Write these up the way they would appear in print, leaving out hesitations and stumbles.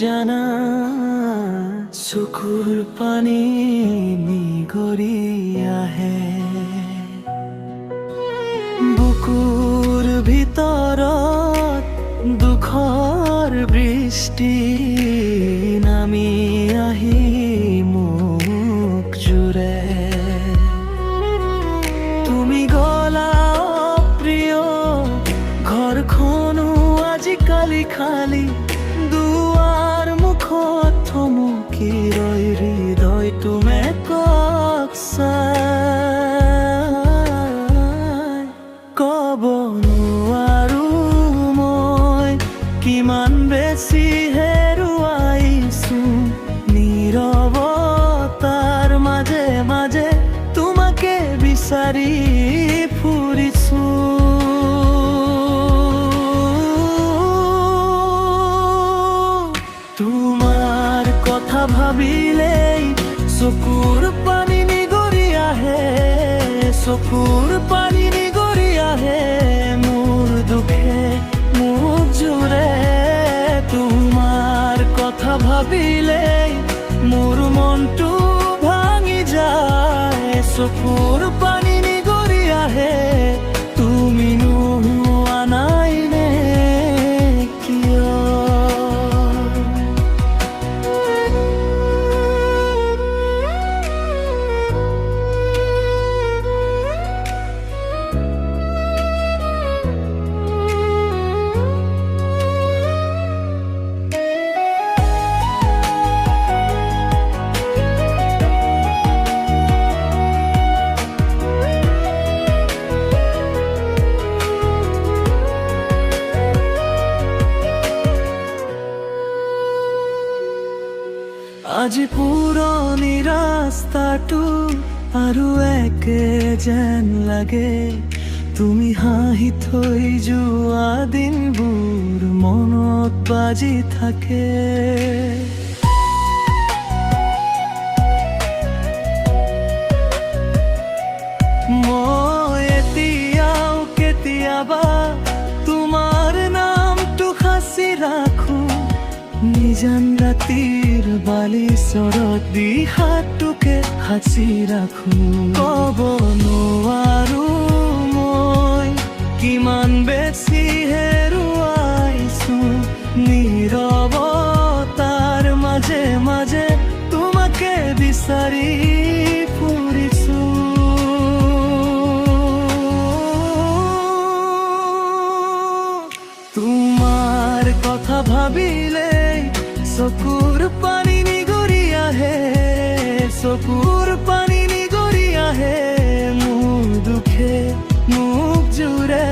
জানা চকুৰ পানী নিগৰি আহে বুকুৰ ভিতৰত দুখৰ বৃষ্টি নামি আহি মোক জুৰে তুমি গলা প্ৰিয় ঘৰখনো আজিকালি খালী দুৱাৰ মুখত থমকি ৰৈ হৃদয় তুমি ক'ব নোৱাৰো মই কিমান বেছি হেৰুৱাইছো নীৰৱতাৰ মাজে মাজে তোমাকে বিচাৰি ফুৰিছো তোমাৰ কথা ভাবিলেই চকুৰ পানী নিগৰি আহে চকুৰ পানী নিগৰি আহে মোৰ দুখে মোক জুৰে তোমাৰ কথা ভাবিলেই মোৰ মনটো ভাঙি যায় চকুৰ পানী নিগৰি আহে তুমি নোহোৱা নাই নে কিয় আজি পুৰণি ৰাস্তাটো আৰু একে যেন লাগে তুমি হাঁহি থৈ যোৱা দিনবোৰ মনত বাজি থাকে মই এতিয়াও কেতিয়াবা তোমাৰ নামটো সাঁচি ৰাখো নিজান ৰাতিৰ বালিচৰত দি হাতটোকে সাঁচি ৰাখো ক'ব নোৱাৰো মই কিমান বেছি হেৰুৱাইছো নীৰৱতাৰ মাজে মাজে তোমাকে বিচাৰি ফুৰিছো তোমাৰ কথা ভাবিলে চকুৰ পানী নিগৰি আহে চকুৰ পানী নিগৰি আহে মোৰ দুখে মোক জুৰে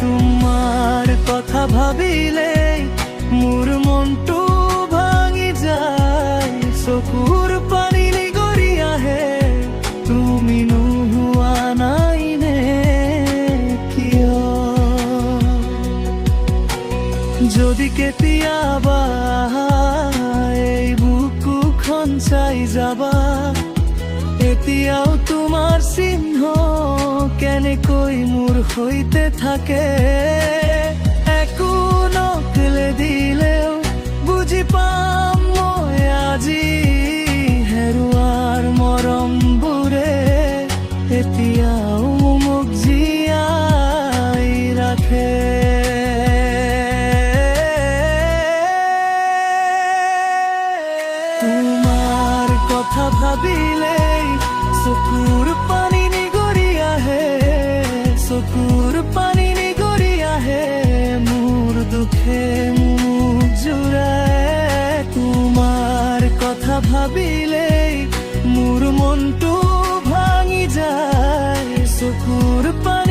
তোমাৰ কথা ভাবিলে মোৰ মনটো ভাঙি যায় চকুৰ পানী নিগৰি আহে তুমি নোহোৱা নাই নে কিয় যদি কেতিয়াবা এই বুকুখন চাই যাবা এতিয়াও তোমাৰ চিহ্ন কেনেকৈ মোৰ সৈতে থাকে একো নকলে দিলেও বুজি পাম মই আজি হেৰুৱাৰ মৰমবোৰে এতিয়াও মোক জীয়াই ৰাখে তোমাৰ কথা ভাবিলেই চকুৰ পানী নিগৰি আহে চকুৰ পানী নিগৰি আহে মোৰ দুখে মোক জুৰে তোমাৰ কথা ভাবিলেই মোৰ মনটো ভাঙি যায় চকুৰ পানী